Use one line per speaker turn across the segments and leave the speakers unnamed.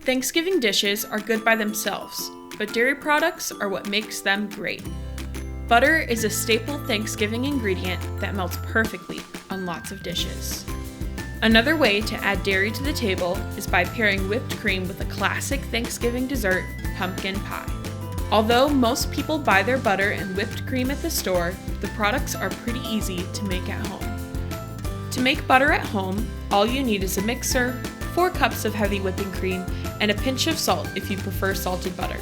Thanksgiving dishes are good by themselves, but dairy products are what makes them great. Butter is a staple Thanksgiving ingredient that melts perfectly on lots of dishes. Another way to add dairy to the table is by pairing whipped cream with a classic Thanksgiving dessert, pumpkin pie. Although most people buy their butter and whipped cream at the store, the products are pretty easy to make at home. To make butter at home, all you need is a mixer, 4 cups of heavy whipping cream, and a pinch of salt if you prefer salted butter.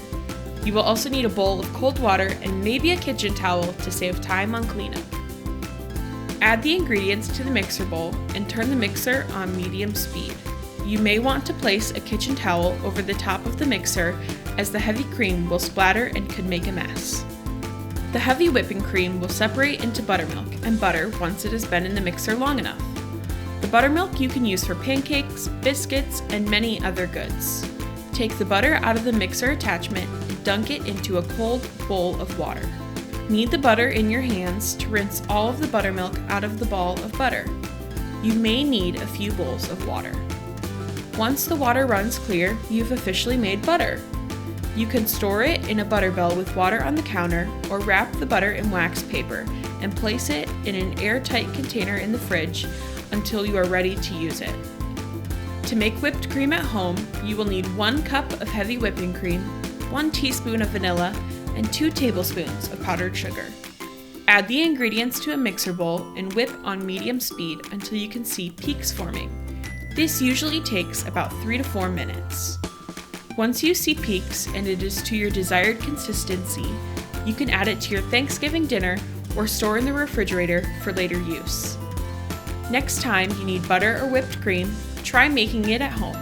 You will also need a bowl of cold water and maybe a kitchen towel to save time on cleanup. Add the ingredients to the mixer bowl and turn the mixer on medium speed. You may want to place a kitchen towel over the top of the mixer as the heavy cream will splatter and could make a mess. The heavy whipping cream will separate into buttermilk and butter once it has been in the mixer long enough. The buttermilk you can use for pancakes, biscuits, and many other goods. Take the butter out of the mixer attachment and dunk it into a cold bowl of water. Knead the butter in your hands to rinse all of the buttermilk out of the ball of butter. You may need a few bowls of water. Once the water runs clear, you've officially made butter. You can store it in a butter bell with water on the counter or wrap the butter in wax paper and place it in an airtight container in the fridge until you are ready to use it. To make whipped cream at home, you will need 1 cup of heavy whipping cream, 1 teaspoon of vanilla, and 2 tablespoons of powdered sugar. Add the ingredients to a mixer bowl and whip on medium speed until you can see peaks forming. This usually takes about 3 to 4 minutes. Once you see peaks and it is to your desired consistency, you can add it to your Thanksgiving dinner or store in the refrigerator for later use. Next time you need butter or whipped cream, try making it at home.